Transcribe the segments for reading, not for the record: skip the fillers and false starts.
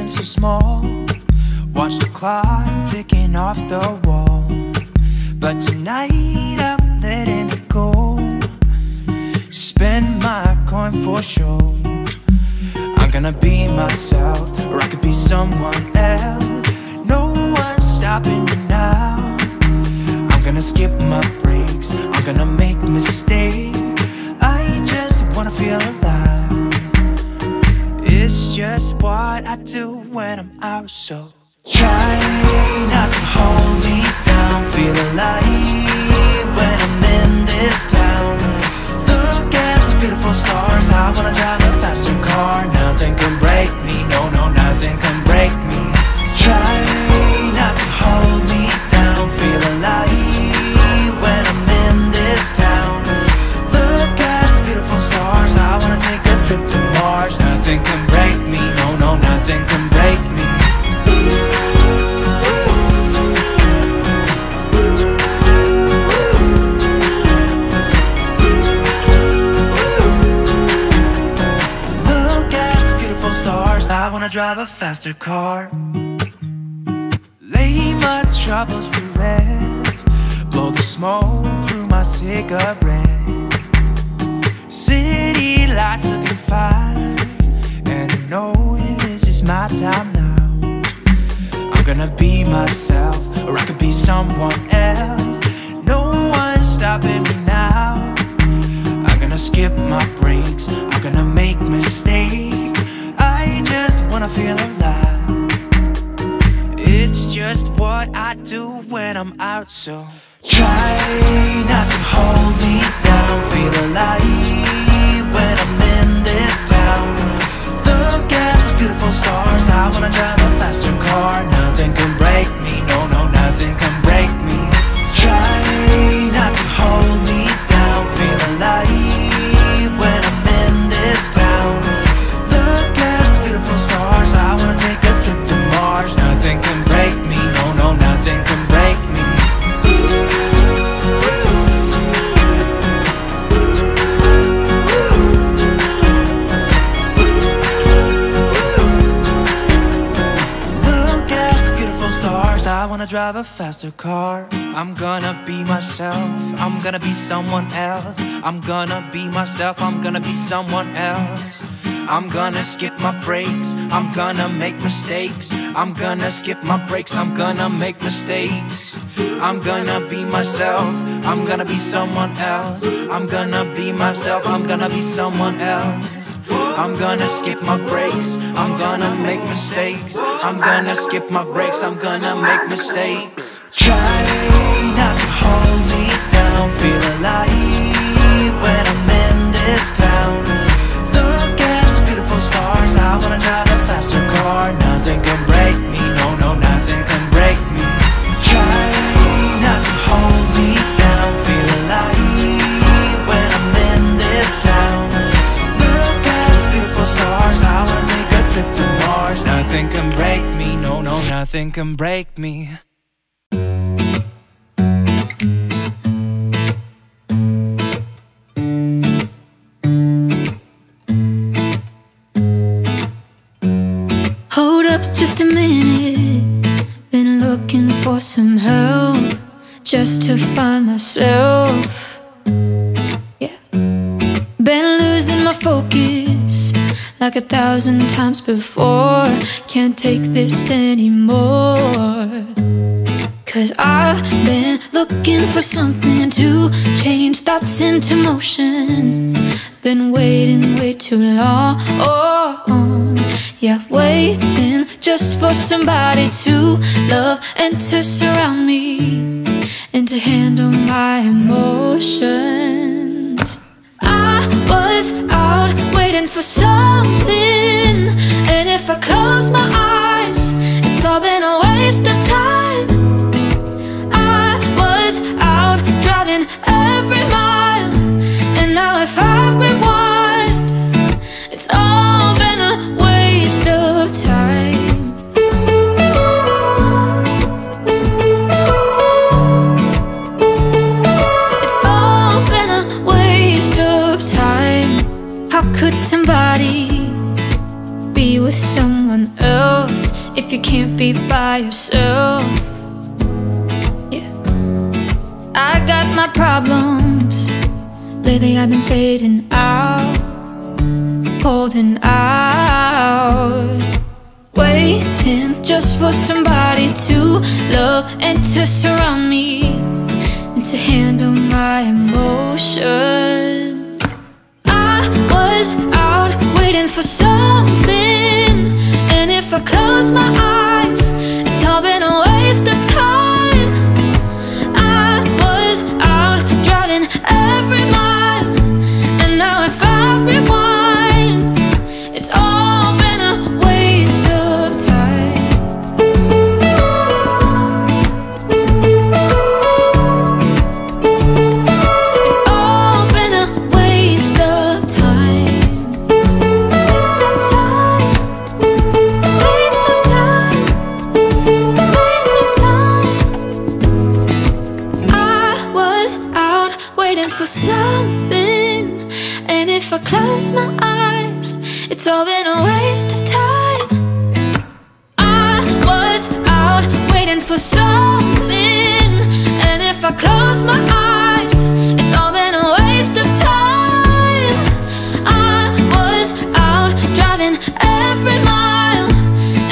feeling so small. Watch the clock ticking off the wall. But tonight I'm letting it go. Spend my coin for sure. I'm gonna be myself, or I could be someone else. No one's stopping me now. I'm gonna skip my breaks, I'm gonna make mistakes. I just wanna feel alive. It's just what I do when I'm out, so try not to hold me down. Feel alive when I'm in this town. Look at those beautiful stars. I wanna drive a faster car. Nothing can break me, no, no, nothing can break me. Try not to hold me down. Feel alive when I'm in this town. Look at those beautiful stars. I wanna take a trip to Mars. Nothing can break me, no, no, nothing can break me. I wanna drive a faster car. Lay my troubles to rest. Blow the smoke through my cigarette. City lights looking fine, and I know this is my time now. I'm gonna be myself, or I could be someone else. No one's stopping me now. I'm gonna skip my breaks, I'm gonna make mistakes. I just wanna feel alive. It's just what I do when I'm out, so try not to hold me down. Feel alive when I'm in this town. Look at those beautiful stars. I wanna drive a faster car. Nothing can break me, no, no, nothing can break me. Try not to hold me down. Feel alive when I'm in this town. I wanna take a trip to Mars. Nothing can break me, no, no, nothing can break me. Look at the beautiful stars. I wanna drive a faster car. I'm gonna be myself, I'm gonna be someone else. I'm gonna be myself, I'm gonna be someone else. I'm gonna skip my breaks, I'm gonna make mistakes. I'm gonna skip my breaks, I'm gonna make mistakes. I'm gonna be myself, I'm gonna be someone else. I'm gonna be myself, I'm gonna be someone else. I'm gonna skip my breaks, I'm gonna make mistakes. I'm gonna skip my breaks, I'm gonna make mistakes. Try not to hold me down. Feel alive when I'm in this town. Look at beautiful stars. I wanna drive a faster car. Nothing can break me, no, no, nothing can break me. Try not to hold me down. Feel alive when I'm in this town. Look at the beautiful stars. I wanna take a trip to Mars. Nothing can break me, no, no, nothing can break me. Hold up just a minute. Been looking for some help just to find myself. Yeah. Been losing my focus like 1,000 times before. Can't take this anymore. 'Cause I've been looking for something to change thoughts into motion. Been waiting way too long. Yeah, waiting just for somebody to love and to surround me and to handle my emotions. I was out waiting for something, and if I close my eyes, it's all been a waste of time. I was out driving every mile, and now if I rewind, it's all been a waste of time. It's all been a waste of time. How could somebody be with someone else if you can't be by yourself. Yeah, I got my problems. Lately I've been fading out, holding out, waiting just for somebody to love and to surround me and to handle my emotion. I was out waiting for something, and if I close my eyes, it's all been a waste of time. I was out driving every mile, and now if I rewind, it's all been a waste of time. It's all been a waste of time. Waste of time. Waste of time. Waste of time. I was out waiting for something, and if I close my eyes, it's all been a waste of time. I was out waiting for something, and if I close my eyes, it's all been a waste of time. I was out driving every mile,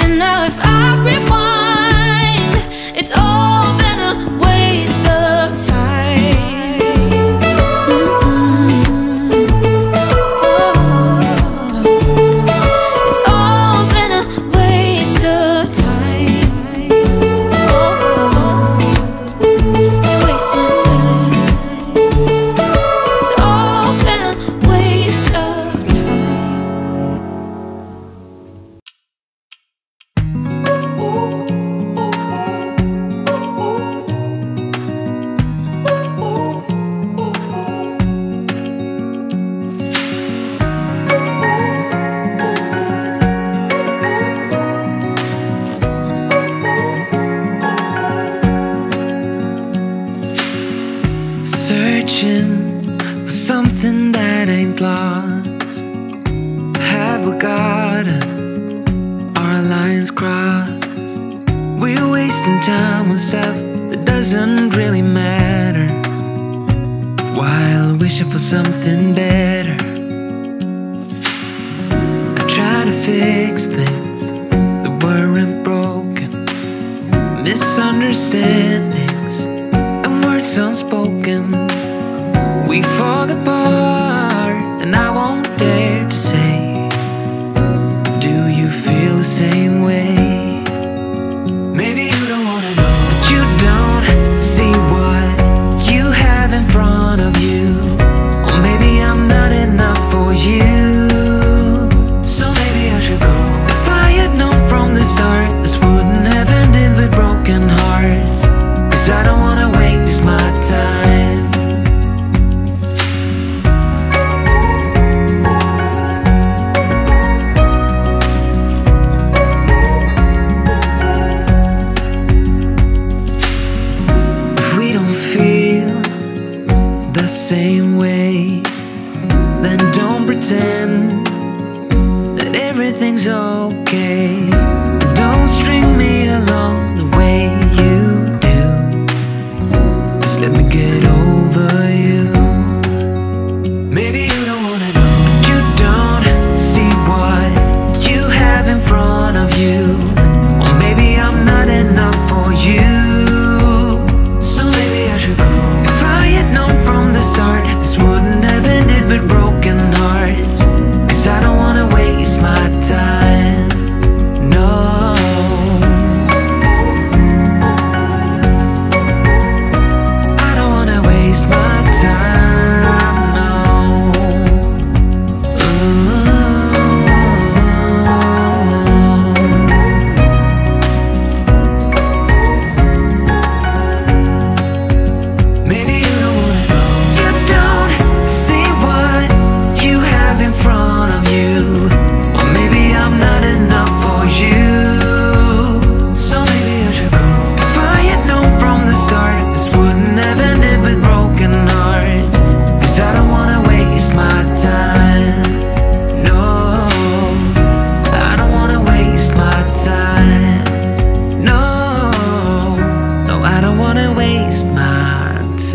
and now if I rewind, it's all been a waste of time. It's all been a waste of time. You waste my time. It's all been a waste of time. Searching for something that ain't lost. Have we got it? Our lines crossed. We're wasting time on stuff that doesn't really matter, while wishing for something better. I try to fix things that weren't broken, misunderstandings and words unspoken. We fall apart, and I won't dare to say, do you feel the same way? Maybe you don't wanna know, but you don't see what you have in front of you. Or maybe I'm not enough for you, so maybe I should go. If I had known from the start, this wouldn't have ended with broken hearts. 'Cause I don't wanna waste my time. If we don't feel the same way, then don't pretend that everything's okay. Don't string me along the way you do. Just let me get over you. Maybe you don't wanna know, but you don't see what you have in front of you. Or maybe I'm not enough for you, so maybe I should go. If I had known from the start, this wouldn't have ended with broken hearts. 'Cause I don't wanna waste my time. No.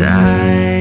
inside.